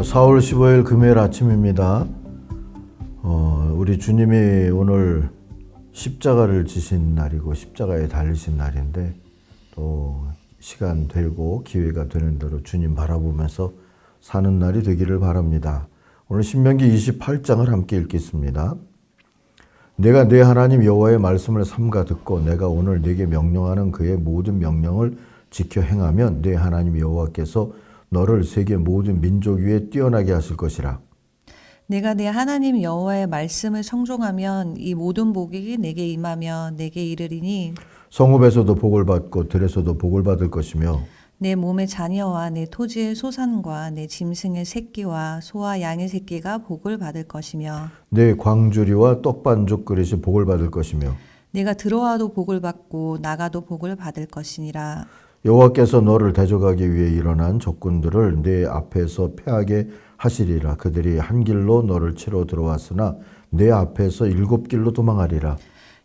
4월 15일 금요일 아침입니다. 우리 주님이 오늘 십자가를 지신 날이고 십자가에 달리신 날인데 또 시간 되고 기회가 되는 대로 주님 바라보면서 사는 날이 되기를 바랍니다. 오늘 신명기 28장을 함께 읽겠습니다. 내가 내 하나님 여호와의 말씀을 삼가 듣고 내가 오늘 네게 명령하는 그의 모든 명령을 지켜 행하면 내 하나님 여호와께서 너를 세계 모든 민족 위에 뛰어나게 하실 것이라. 내가 내 하나님 여호와의 말씀을 청종하면 이 모든 복이 내게 임하며 내게 이르리니 성읍에서도 복을 받고 들에서도 복을 받을 것이며 내 몸의 자녀와 내 토지의 소산과 내 짐승의 새끼와 소와 양의 새끼가 복을 받을 것이며 내 광주리와 떡반죽 그릇이 복을 받을 것이며 내가 들어와도 복을 받고 나가도 복을 받을 것이니라. 여호와께서 너를 대적하기 위해 일어난 적군들을 내 앞에서 패하게 하시리라. 그들이 한 길로 너를 치러 들어왔으나 내 앞에서 7길로 도망하리라.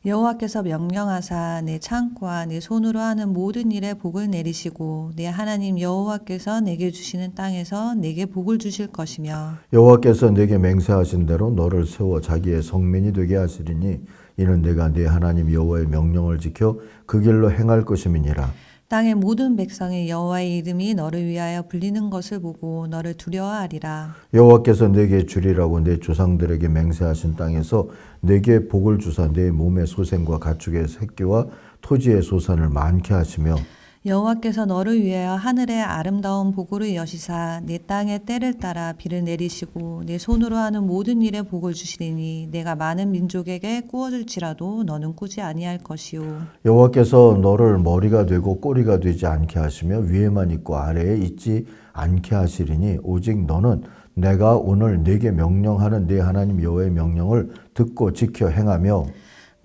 여호와께서 명령하사 내 창고와 내 손으로 하는 모든 일에 복을 내리시고 내 하나님 여호와께서 내게 주시는 땅에서 내게 복을 주실 것이며 여호와께서 내게 맹세하신 대로 너를 세워 자기의 성민이 되게 하시리니 이는 내가 내 하나님 여호와의 명령을 지켜 그 길로 행할 것임이니라. 땅의 모든 백성이 여호와의 이름이 너를 위하여 불리는 것을 보고 너를 두려워하리라. 여호와께서 내게 주리라고 내 조상들에게 맹세하신 땅에서 내게 복을 주사 내 몸의 소생과 가축의 새끼와 토지의 소산을 많게 하시며 여호와께서 너를 위하여 하늘의 아름다운 복으로 여시사 내 땅의 때를 따라 비를 내리시고 내 손으로 하는 모든 일에 복을 주시리니 내가 많은 민족에게 꾸어줄지라도 너는 꾸지 아니할 것이요. 여호와께서 너를 머리가 되고 꼬리가 되지 않게 하시며 위에만 있고 아래에 있지 않게 하시리니 오직 너는 내가 오늘 네게 명령하는 네 하나님 여호와의 명령을 듣고 지켜 행하며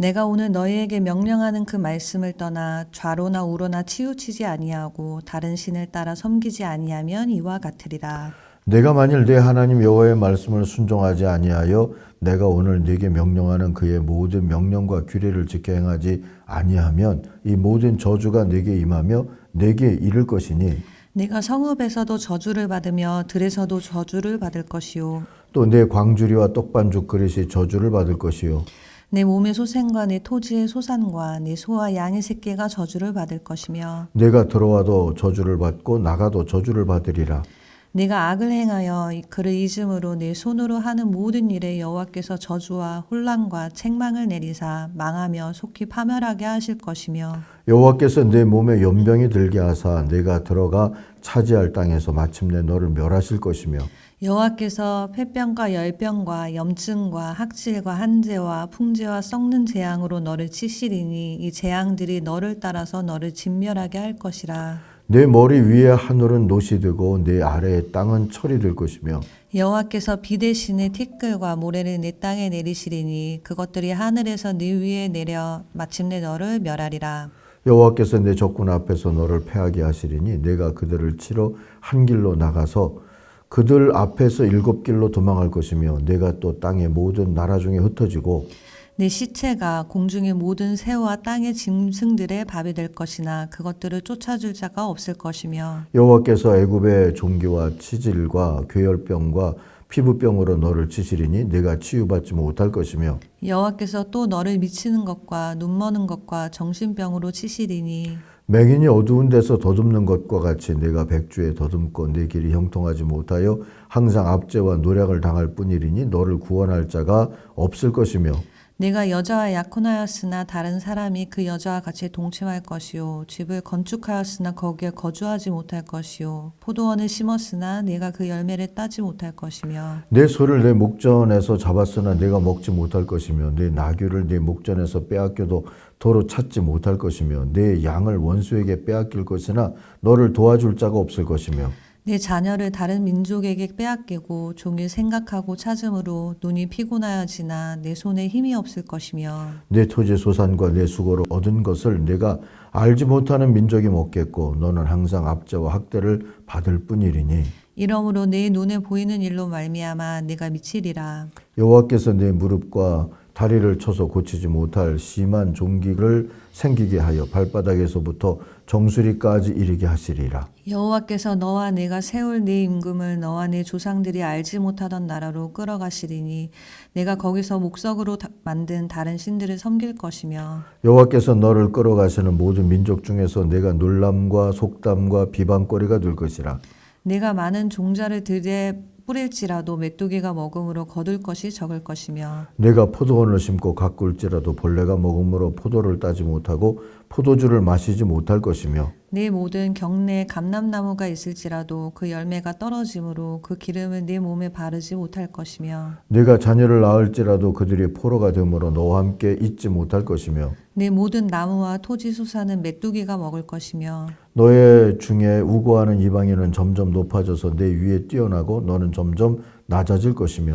내가 오늘 너희에게 명령하는 그 말씀을 떠나 좌로나 우로나 치우치지 아니하고 다른 신을 따라 섬기지 아니하면 이와 같으리라. 내가 만일 내 하나님 여호와의 말씀을 순종하지 아니하여 내가 오늘 네게 명령하는 그의 모든 명령과 규례를 지켜 행하지 아니하면 이 모든 저주가 네게 임하며 네게 이를 것이니 내가 성읍에서도 저주를 받으며 들에서도 저주를 받을 것이요. 또 내 광주리와 떡반죽 그릇이 저주를 받을 것이요. 내 몸의 소생과 내 토지의 소산과 내 소와 양의 새끼가 저주를 받을 것이며 내가 들어와도 저주를 받고 나가도 저주를 받으리라. 내가 악을 행하여 그를 잊음으로 내 손으로 하는 모든 일에 여호와께서 저주와 혼란과 책망을 내리사 망하며 속히 파멸하게 하실 것이며 여호와께서 내 몸에 연병이 들게 하사 내가 들어가 차지할 땅에서 마침내 너를 멸하실 것이며 여호와께서 폐병과 열병과 염증과 학질과 한재와 풍재와 썩는 재앙으로 너를 치시리니 이 재앙들이 너를 따라서 너를 진멸하게 할 것이라. 내 머리 위에 하늘은 노시 되고 내 아래의 땅은 철이 될 것이며 여호와께서 비 대신에 티끌과 모래를 내 땅에 내리시리니 그것들이 하늘에서 네 위에 내려 마침내 너를 멸하리라. 여호와께서 내 적군 앞에서 너를 패하게 하시리니 내가 그들을 치러 한 길로 나가서 그들 앞에서 7길로 도망할 것이며 내가 또 땅의 모든 나라 중에 흩어지고 내 시체가 공중의 모든 새와 땅의 짐승들의 밥이 될 것이나 그것들을 쫓아줄 자가 없을 것이며 여호와께서 애굽의 종기와 치질과 괴혈병과 피부병으로 너를 치시리니 내가 치유받지 못할 것이며 여호와께서 또 너를 미치는 것과 눈머는 것과 정신병으로 치시리니 맹인이 어두운 데서 더듬는 것과 같이 내가 백주에 더듬고 내 길이 형통하지 못하여 항상 압제와 노략을 당할 뿐이리니 너를 구원할 자가 없을 것이며 내가 여자와 약혼하였으나 다른 사람이 그 여자와 같이 동침할 것이요 집을 건축하였으나 거기에 거주하지 못할 것이요 포도원을 심었으나 내가 그 열매를 따지 못할 것이며 내 소를 내 목전에서 잡았으나 내가 먹지 못할 것이며 내 나귀를 내 목전에서 빼앗겨도 도로 찾지 못할 것이며 내 양을 원수에게 빼앗길 것이나 너를 도와줄 자가 없을 것이며 내 자녀를 다른 민족에게 빼앗기고 종일 생각하고 찾음으로 눈이 피곤하여지나 내 손에 힘이 없을 것이며 내 토지 소산과 내 수고로 얻은 것을 내가 알지 못하는 민족이 먹겠고 너는 항상 압제와 학대를 받을 뿐이리니 이러므로 내 눈에 보이는 일로 말미암아 내가 미치리라. 여호와께서 내 무릎과 다리를 쳐서 고치지 못할 심한 종기를 생기게 하여 발바닥에서부터 정수리까지 이르게 하시리라. 여호와께서 너와 내가 세울 네 임금을 너와 네 조상들이 알지 못하던 나라로 끌어가시리니 내가 거기서 목석으로 만든 다른 신들을 섬길 것이며 여호와께서 너를 끌어가시는 모든 민족 중에서 내가 놀람과 속담과 비방거리가 될 것이라. 내가 많은 종자를 들에 뿌릴지라도 메뚜기가 먹음으로 거둘 것이 적을 것이며 내가 포도원을 심고 가꿀지라도 벌레가 먹음으로 포도를 따지 못하고 포도주를 마시지 못할 것이며 내 모든 경내에 감람나무가 있을지라도 그 열매가 떨어짐으로 그 기름을 내 몸에 바르지 못할 것이며 내가 자녀를 낳을지라도 그들이 포로가 되므로 너와 함께 있지 못할 것이며 내 모든 나무와 토지 수사는 메뚜기가 먹을 것이며 너의 중에 우고하는 이방인은 점점 높아져서 내 위에 뛰어나고 너는 점점 낮아질 것이며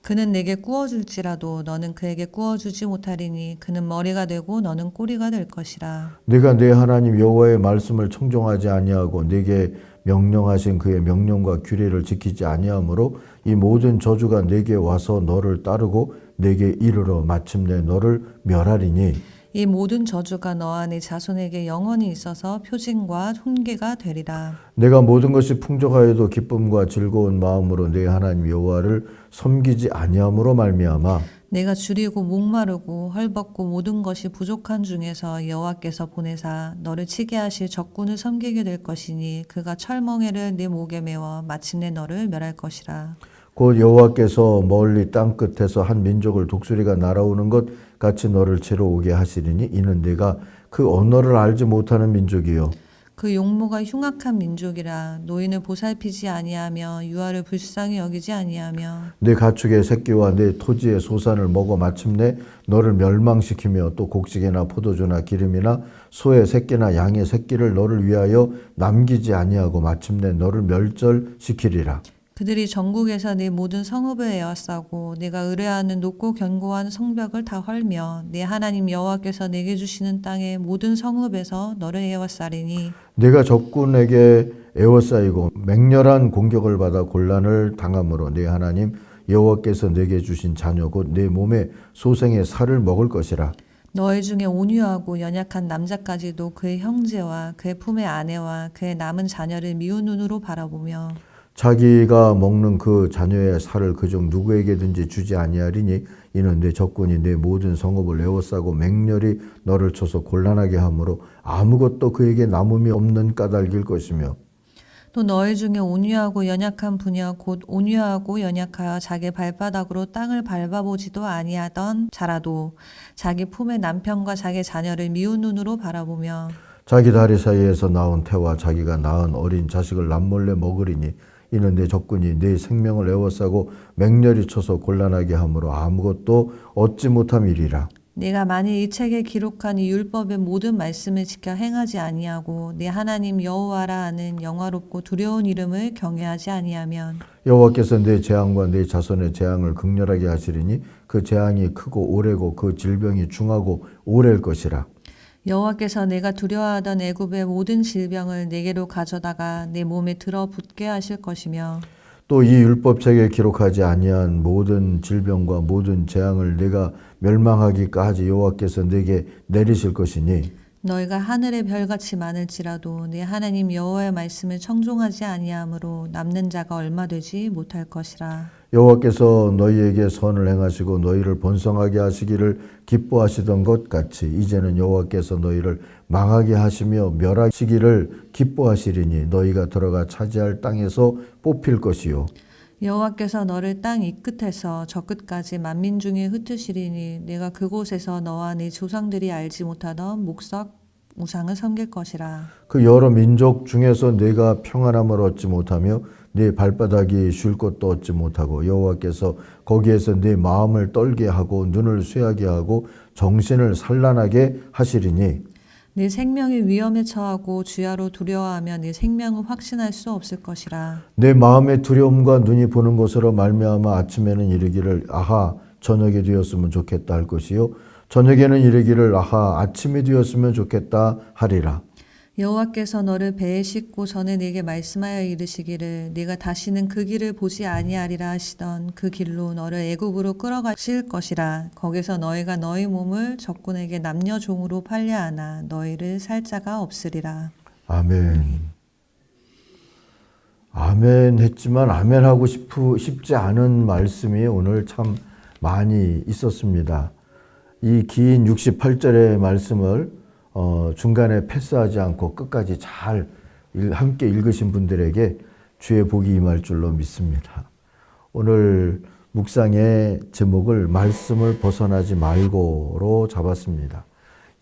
그는 내게 구워줄지라도 너는 그에게 구워주지 못하리니 그는 머리가 되고 너는 꼬리가 될 것이라. 네가 내 하나님 여호와의 말씀을 청종하지 아니하고 네게 명령하신 그의 명령과 규례를 지키지 아니하므로 이 모든 저주가 내게 와서 너를 따르고 내게 이르러 마침내 너를 멸하리니 이 모든 저주가 너와 네 자손에게 영원히 있어서 표징과 훈계가 되리라. 내가 모든 것이 풍족하여도 기쁨과 즐거운 마음으로 내 하나님 여호와를 섬기지 아니함으로 말미암아 내가 줄이고 목마르고 헐벗고 모든 것이 부족한 중에서 여호와께서 보내사 너를 치게 하실 적군을 섬기게 될 것이니 그가 철멍에를 네 목에 메워 마침내 너를 멸할 것이라. 곧 여호와께서 멀리 땅 끝에서 한 민족을 독수리가 날아오는 것 같이 너를 치러 오게 하시리니 이는 네가 그 언어를 알지 못하는 민족이요 그 용모가 흉악한 민족이라. 노인을 보살피지 아니하며 유아를 불쌍히 여기지 아니하며 내 가축의 새끼와 내 토지의 소산을 먹어 마침내 너를 멸망시키며 또 곡식이나 포도주나 기름이나 소의 새끼나 양의 새끼를 너를 위하여 남기지 아니하고 마침내 너를 멸절시키리라. 그들이 전국에서 네 모든 성읍을 에워싸고 내가 의뢰하는 높고 견고한 성벽을 다 헐며 내 하나님 여호와께서 내게 주시는 땅의 모든 성읍에서 너를 에워싸리니 내가 적군에게 에워싸이고 맹렬한 공격을 받아 곤란을 당함으로 내 하나님 여호와께서 내게 주신 자녀 곧 내 몸에 소생의 살을 먹을 것이라. 너희 중에 온유하고 연약한 남자까지도 그의 형제와 그의 품의 아내와 그의 남은 자녀를 미운 눈으로 바라보며 자기가 먹는 그 자녀의 살을 그중 누구에게든지 주지 아니하리니 이는 내 적군이 내 모든 성읍을 에워싸고 맹렬히 너를 쳐서 곤란하게 하므로 아무것도 그에게 남음이 없는 까닭일 것이며 또 너희 중에 온유하고 연약한 부녀 곧 온유하고 연약하여 자기 발바닥으로 땅을 밟아보지도 아니하던 자라도 자기 품의 남편과 자기 자녀를 미운 눈으로 바라보며 자기 다리 사이에서 나온 태와 자기가 낳은 어린 자식을 남몰래 먹으리니 이는 내 적군이 내 생명을 에워싸고 맹렬히 쳐서 곤란하게 하므로 아무것도 얻지 못함이리라. 내가 만일 이 책에 기록한 이 율법의 모든 말씀을 지켜 행하지 아니하고 내 하나님 여호와라 하는 영화롭고 두려운 이름을 경외하지 아니하면 여호와께서 내 재앙과 내 자손의 재앙을 극렬하게 하시리니 그 재앙이 크고 오래고 그 질병이 중하고 오래일 것이라. 여호와께서 내가 두려워하던 애굽의 모든 질병을 내게로 가져다가 내 몸에 들어붙게 하실 것이며 또 이 율법책에 기록하지 아니한 모든 질병과 모든 재앙을 내가 멸망하기까지 여호와께서 내게 내리실 것이니 너희가 하늘의 별같이 많을지라도 내 하나님 여호와의 말씀을 청종하지 아니하므로 남는 자가 얼마 되지 못할 것이라. 여호와께서 너희에게 선을 행하시고 너희를 번성하게 하시기를 기뻐하시던 것 같이 이제는 여호와께서 너희를 망하게 하시며 멸하시기를 기뻐하시리니 너희가 들어가 차지할 땅에서 뽑힐 것이요 여호와께서 너를 땅 이 끝에서 저 끝까지 만민 중에 흩으시리니 내가 그곳에서 너와 네 조상들이 알지 못하던 목석 우상을 섬길 것이라. 그 여러 민족 중에서 내가 평안함을 얻지 못하며 네 발바닥이 쉴 것도 얻지 못하고 여호와께서 거기에서 네 마음을 떨게 하고 눈을 쇠하게 하고 정신을 산란하게 하시리니 네 생명이 위험에 처하고 주야로 두려워하며 네 생명을 확신할 수 없을 것이라. 내 마음의 두려움과 눈이 보는 것으로 말미암아 아침에는 이르기를 아하 저녁이 되었으면 좋겠다 할 것이요 저녁에는 이르기를 아하 아침이 되었으면 좋겠다 하리라. 여호와께서 너를 배에 싣고 전에 네게 말씀하여 이르시기를 네가 다시는 그 길을 보지 아니하리라 하시던 그 길로 너를 애굽으로 끌어가실 것이라. 거기서 너희가 너희 몸을 적군에게 남녀 종으로 팔려 하나 너희를 살 자가 없으리라. 아멘. 아멘 했지만 아멘하고 싶지 않은 말씀이 오늘 참 많이 있었습니다. 이 긴 68절의 말씀을 중간에 패스하지 않고 끝까지 잘 함께 읽으신 분들에게 주의 복이 임할 줄로 믿습니다. 오늘 묵상의 제목을 말씀을 벗어나지 말고로 잡았습니다.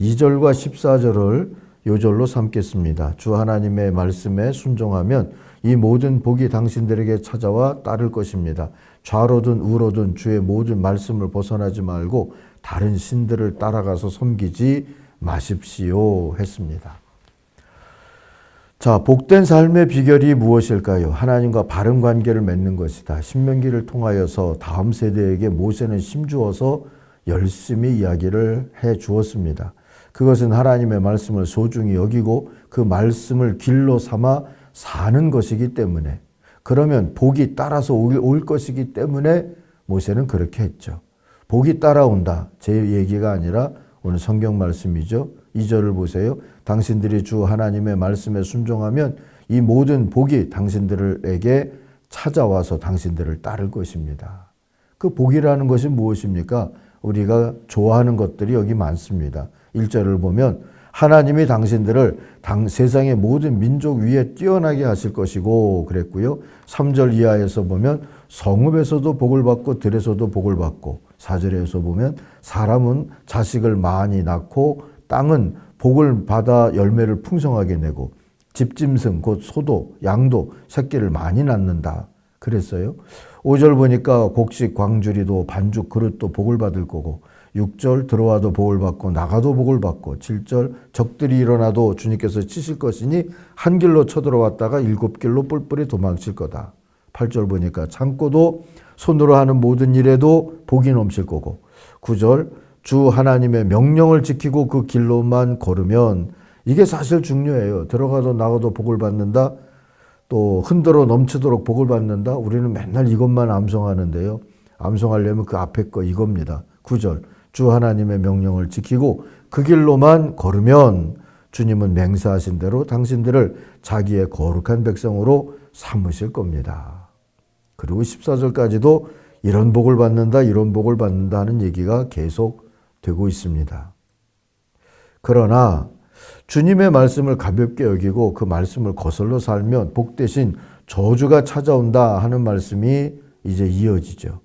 2절과 14절을 요절로 삼겠습니다. 주 하나님의 말씀에 순종하면 이 모든 복이 당신들에게 찾아와 따를 것입니다. 좌로든 우로든 주의 모든 말씀을 벗어나지 말고 다른 신들을 따라가서 섬기지 마십시오 했습니다. 자, 복된 삶의 비결이 무엇일까요? 하나님과 바른 관계를 맺는 것이다. 신명기를 통하여서 다음 세대에게 모세는 힘주어서 열심히 이야기를 해 주었습니다. 그것은 하나님의 말씀을 소중히 여기고 그 말씀을 길로 삼아 사는 것이기 때문에, 그러면 복이 따라서 올 것이기 때문에 모세는 그렇게 했죠. 복이 따라온다. 제 얘기가 아니라 오늘 성경 말씀이죠. 2절을 보세요. 당신들이 주 하나님의 말씀에 순종하면 이 모든 복이 당신들에게 찾아와서 당신들을 따를 것입니다. 그 복이라는 것이 무엇입니까? 우리가 좋아하는 것들이 여기 많습니다. 1절을 보면 하나님이 당신들을 세상의 모든 민족 위에 뛰어나게 하실 것이고 그랬고요. 3절 이하에서 보면 성읍에서도 복을 받고 들에서도 복을 받고, 4절에서 보면 사람은 자식을 많이 낳고 땅은 복을 받아 열매를 풍성하게 내고 집짐승 곧 소도 양도 새끼를 많이 낳는다 그랬어요. 5절 보니까 곡식 광주리도 반죽 그릇도 복을 받을 거고, 6절 들어와도 복을 받고 나가도 복을 받고, 7절 적들이 일어나도 주님께서 치실 것이니 한 길로 쳐들어왔다가 7길로 뿔뿔이 도망칠 거다. 8절 보니까 창고도 손으로 하는 모든 일에도 복이 넘칠 거고, 9절 주 하나님의 명령을 지키고 그 길로만 걸으면, 이게 사실 중요해요. 들어가도 나가도 복을 받는다. 또 흔들어 넘치도록 복을 받는다. 우리는 맨날 이것만 암송하는데요. 암송하려면 그 앞에 거 이겁니다. 9절 주 하나님의 명령을 지키고 그 길로만 걸으면 주님은 맹세하신 대로 당신들을 자기의 거룩한 백성으로 삼으실 겁니다. 그리고 14절까지도 이런 복을 받는다, 이런 복을 받는다 하는 얘기가 계속 되고 있습니다. 그러나 주님의 말씀을 가볍게 여기고 그 말씀을 거슬러 살면 복 대신 저주가 찾아온다 하는 말씀이 이제 이어지죠.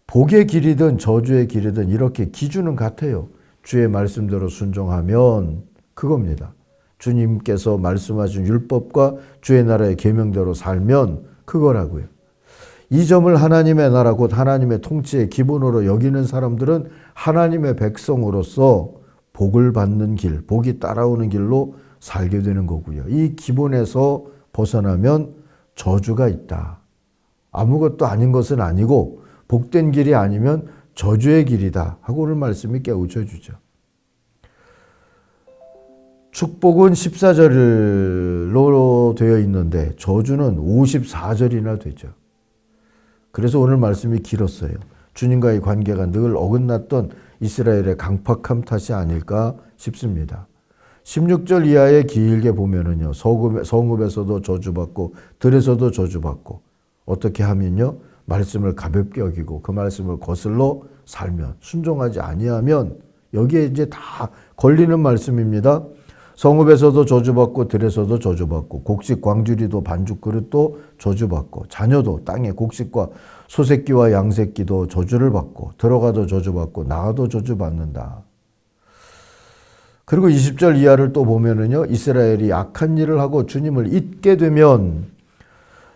복의 길이든 저주의 길이든 이렇게 기준은 같아요. 주의 말씀대로 순종하면 그겁니다. 주님께서 말씀하신 율법과 주의 나라의 계명대로 살면 그거라고요. 이 점을 하나님의 나라 곧 하나님의 통치의 기본으로 여기는 사람들은 하나님의 백성으로서 복을 받는 길, 복이 따라오는 길로 살게 되는 거고요. 이 기본에서 벗어나면 저주가 있다. 아무것도 아닌 것은 아니고 복된 길이 아니면 저주의 길이다 하고 오늘 말씀이 깨우쳐 주죠. 축복은 14절로 되어 있는데 저주는 54절이나 되죠. 그래서 오늘 말씀이 길었어요. 주님과의 관계가 늘 어긋났던 이스라엘의 강팍함 탓이 아닐까 싶습니다. 16절 이하에 길게 보면은요, 성읍에서도 저주받고 들에서도 저주받고, 어떻게 하면요, 말씀을 가볍게 여기고 그 말씀을 거슬러 살면, 순종하지 아니하면, 여기에 이제 다 걸리는 말씀입니다. 성읍에서도 저주받고 들에서도 저주받고, 곡식 광주리도 반죽 그릇도 저주받고, 자녀도 땅의 곡식과 소새끼와 양새끼도 저주를 받고, 들어가도 저주받고 나가도 저주받는다. 그리고 20절 이하를 또 보면은요, 이스라엘이 악한 일을 하고 주님을 잊게 되면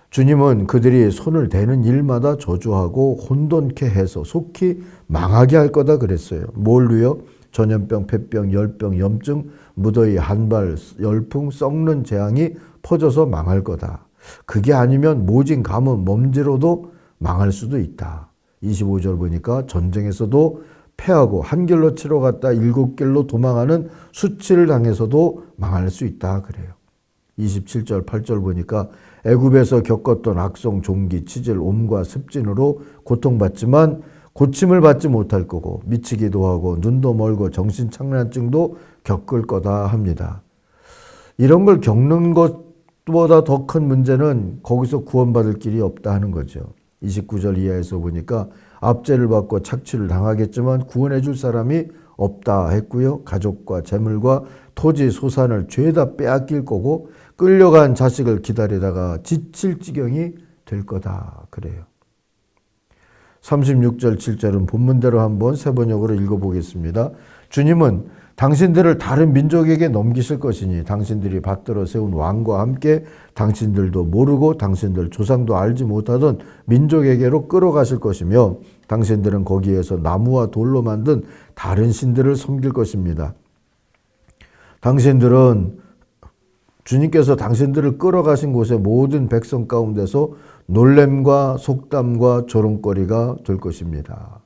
주님은 그들이 손을 대는 일마다 저주하고 혼돈케 해서 속히 망하게 할 거다 그랬어요. 뭘로요? 전염병, 폐병, 열병, 염증, 무더위, 한발, 열풍, 썩는 재앙이 퍼져서 망할 거다. 그게 아니면 모진 가뭄, 먼지로도 망할 수도 있다. 25절 보니까 전쟁에서도 패하고 한 길로 치러 갔다 7길로 도망하는 수치를 당해서도 망할 수 있다 그래요. 27절, 8절 보니까 애굽에서 겪었던 악성 종기, 치질, 옴과 습진으로 고통받지만 고침을 받지 못할 거고 미치기도 하고 눈도 멀고 정신착란증도 겪을 거다 합니다. 이런 걸 겪는 것보다 더 큰 문제는 거기서 구원받을 길이 없다 하는 거죠. 29절 이하에서 보니까 압제를 받고 착취를 당하겠지만 구원해 줄 사람이 없다 했고요. 가족과 재물과 토지 소산을 죄다 빼앗길 거고 끌려간 자식을 기다리다가 지칠 지경이 될 거다 그래요. 36절 7절은 본문대로 한번 세 번역으로 읽어보겠습니다. 주님은 당신들을 다른 민족에게 넘기실 것이니 당신들이 받들어 세운 왕과 함께 당신들도 모르고 당신들 조상도 알지 못하던 민족에게로 끌어가실 것이며 당신들은 거기에서 나무와 돌로 만든 다른 신들을 섬길 것입니다. 당신들은 주님께서 당신들을 끌어가신 곳의 모든 백성 가운데서 놀램과 속담과 조롱거리가 될 것입니다.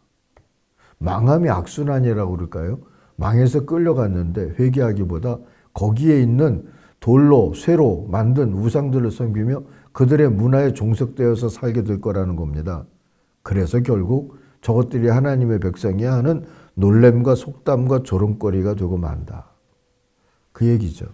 망함이 악순환이라고 그럴까요? 망해서 끌려갔는데 회개하기보다 거기에 있는 돌로 쇠로 만든 우상들을 섬기며 그들의 문화에 종속되어서 살게 될 거라는 겁니다. 그래서 결국 저것들이 하나님의 백성이야 하는 놀램과 속담과 조롱거리가 되고 만다. 그 얘기죠.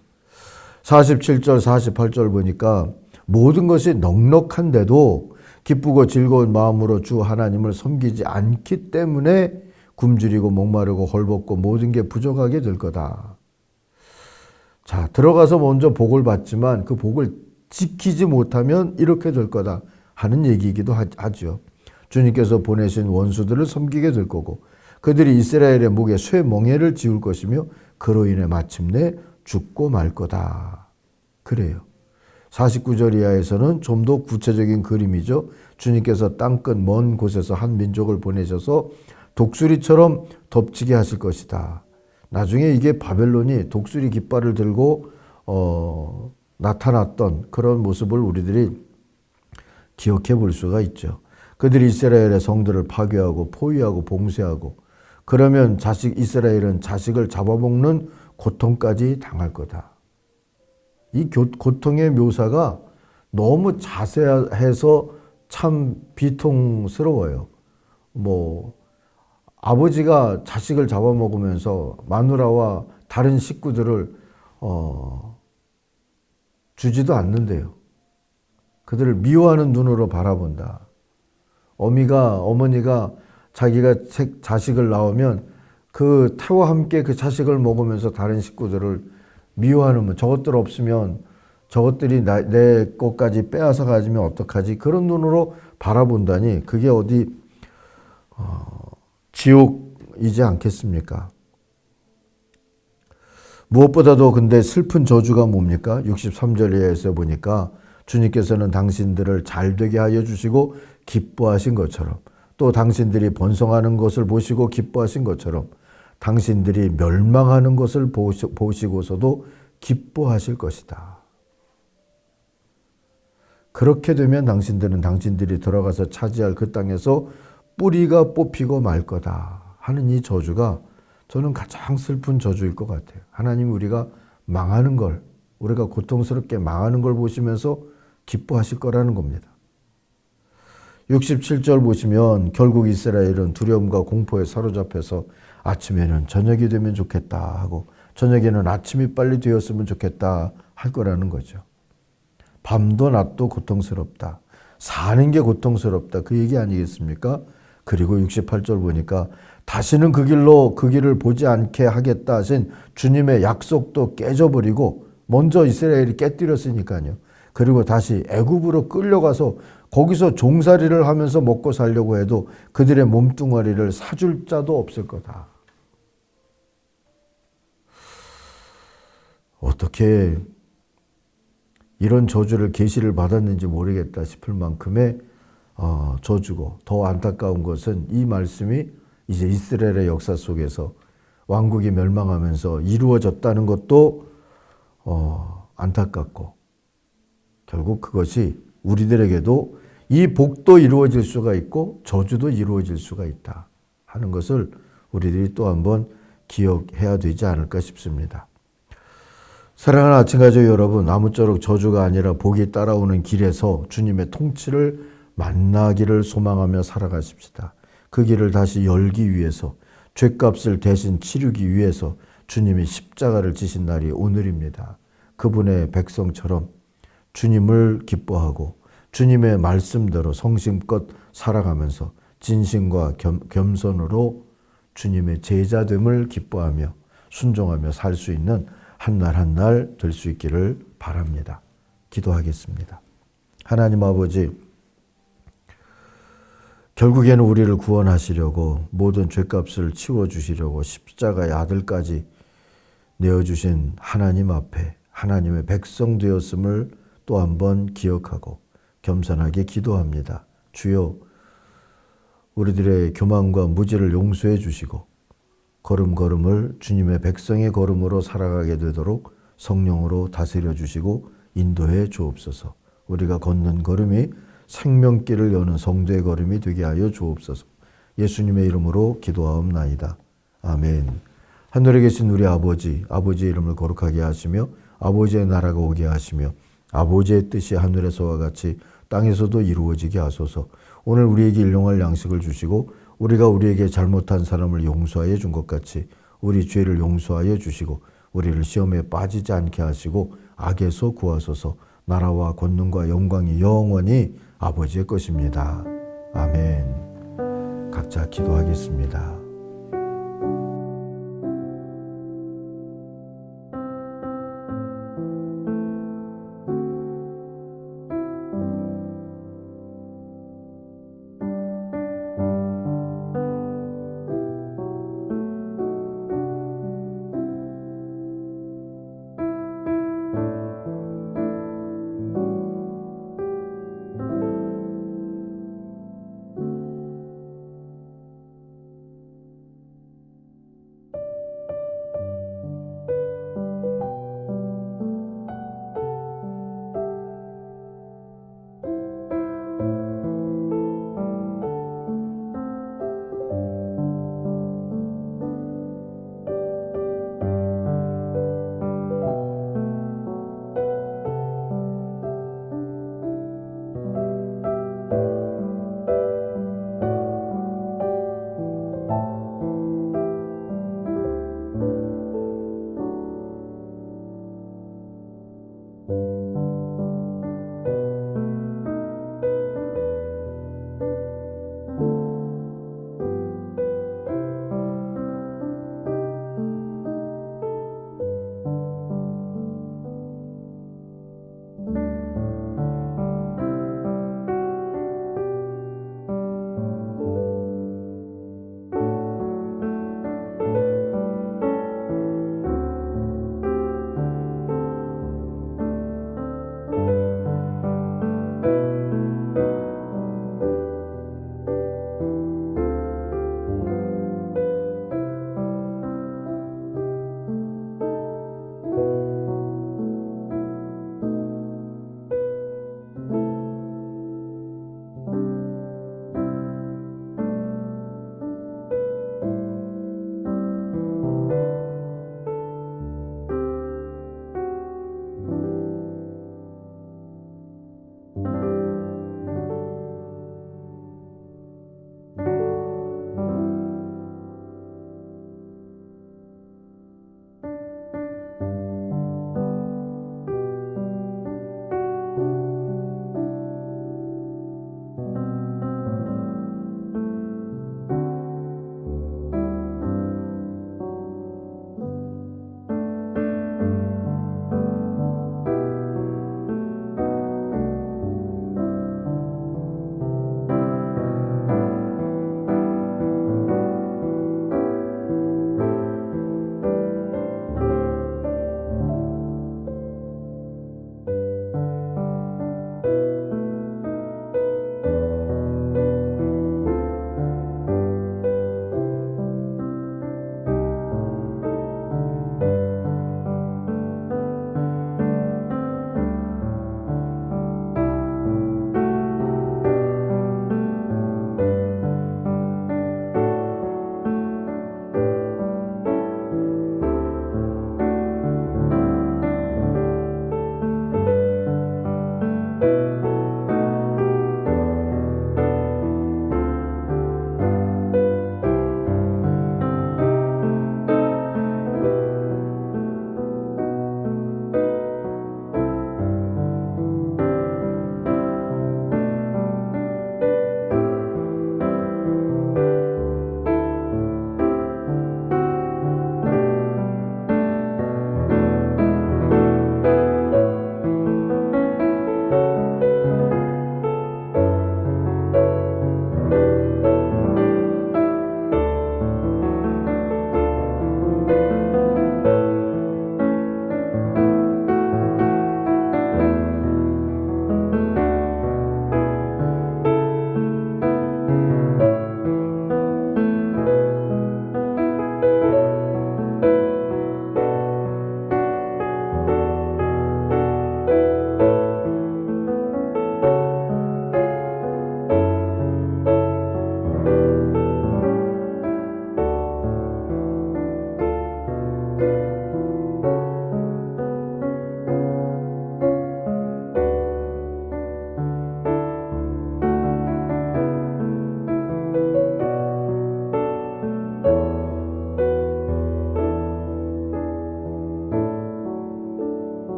47절 48절 보니까 모든 것이 넉넉한데도 기쁘고 즐거운 마음으로 주 하나님을 섬기지 않기 때문에 굶주리고 목마르고 헐벗고 모든 게 부족하게 될 거다. 자, 들어가서 먼저 복을 받지만 그 복을 지키지 못하면 이렇게 될 거다 하는 얘기이기도 하죠. 주님께서 보내신 원수들을 섬기게 될 거고 그들이 이스라엘의 목에 쇠멍에를 지울 것이며 그로 인해 마침내 죽고 말 거다. 그래요. 49절 이하에서는 좀 더 구체적인 그림이죠. 주님께서 땅끝 먼 곳에서 한 민족을 보내셔서 독수리처럼 덮치게 하실 것이다. 나중에 이게 바벨론이 독수리 깃발을 들고 나타났던 그런 모습을 우리들이 기억해 볼 수가 있죠. 그들이 이스라엘의 성들을 파괴하고 포위하고 봉쇄하고 그러면 이스라엘은 자식을 잡아먹는 고통까지 당할 거다. 이 고통의 묘사가 너무 자세해서 참 비통스러워요. 아버지가 자식을 잡아먹으면서 마누라와 다른 식구들을 주지도 않는데요. 그들을 미워하는 눈으로 바라본다. 어머니가 자기가 자식을 낳으면 그 태와 함께 그 자식을 먹으면서 다른 식구들을 미워하는, 저것들 없으면 저것들이 내 것까지 빼앗아 가지면 어떡하지? 그런 눈으로 바라본다니 그게 어디 지옥이지 않겠습니까? 무엇보다도 근데 슬픈 저주가 뭡니까? 63절에서 보니까 주님께서는 당신들을 잘되게 하여 주시고 기뻐하신 것처럼 또 당신들이 번성하는 것을 보시고 기뻐하신 것처럼 당신들이 멸망하는 것을 보시고서도 기뻐하실 것이다. 그렇게 되면 당신들이 들어가서 차지할 그 땅에서 뿌리가 뽑히고 말 거다 하는 이 저주가 저는 가장 슬픈 저주일 것 같아요. 하나님 우리가 망하는 걸, 우리가 고통스럽게 망하는 걸 보시면서 기뻐하실 거라는 겁니다. 67절 보시면 결국 이스라엘은 두려움과 공포에 사로잡혀서 아침에는 저녁이 되면 좋겠다 하고 저녁에는 아침이 빨리 되었으면 좋겠다 할 거라는 거죠. 밤도 낮도 고통스럽다. 사는 게 고통스럽다. 그 얘기 아니겠습니까? 그리고 68절 보니까 다시는 그 길을 보지 않게 하겠다 하신 주님의 약속도 깨져버리고 먼저 이스라엘이 깨뜨렸으니까요. 그리고 다시 애굽으로 끌려가서 거기서 종살이를 하면서 먹고 살려고 해도 그들의 몸뚱아리를 사줄 자도 없을 거다. 어떻게 이런 저주를 계시를 받았는지 모르겠다 싶을 만큼의 저주고 더 안타까운 것은 이 말씀이 이제 이스라엘의 역사 속에서 왕국이 멸망하면서 이루어졌다는 것도 안타깝고 결국 그것이 우리들에게도 이 복도 이루어질 수가 있고 저주도 이루어질 수가 있다 하는 것을 우리들이 또 한번 기억해야 되지 않을까 싶습니다. 사랑하는 아침가족 여러분, 아무쪼록 저주가 아니라 복이 따라오는 길에서 주님의 통치를 만나기를 소망하며 살아가십시다. 그 길을 다시 열기 위해서, 죄값을 대신 치르기 위해서 주님이 십자가를 지신 날이 오늘입니다. 그분의 백성처럼 주님을 기뻐하고 주님의 말씀대로 성심껏 살아가면서 진심과 겸손으로 주님의 제자됨을 기뻐하며 순종하며 살 수 있는 한 날 한 날 될 수 있기를 바랍니다. 기도하겠습니다. 하나님 아버지, 결국에는 우리를 구원하시려고 모든 죄값을 치워주시려고 십자가의 아들까지 내어주신 하나님 앞에 하나님의 백성 되었음을 또 한 번 기억하고 겸손하게 기도합니다. 주여, 우리들의 교만과 무지를 용서해 주시고 걸음걸음을 주님의 백성의 걸음으로 살아가게 되도록 성령으로 다스려 주시고 인도해 주옵소서. 우리가 걷는 걸음이 생명길을 여는 성도의 걸음이 되게 하여 주옵소서. 예수님의 이름으로 기도하옵나이다. 아멘. 하늘에 계신 우리 아버지, 아버지의 이름을 거룩하게 하시며 아버지의 나라가 오게 하시며 아버지의 뜻이 하늘에서와 같이 땅에서도 이루어지게 하소서. 오늘 우리에게 일용할 양식을 주시고 우리가 우리에게 잘못한 사람을 용서하여 준 것 같이 우리 죄를 용서하여 주시고 우리를 시험에 빠지지 않게 하시고 악에서 구하소서. 나라와 권능과 영광이 영원히 아버지의 것입니다. 아멘. 각자 기도하겠습니다.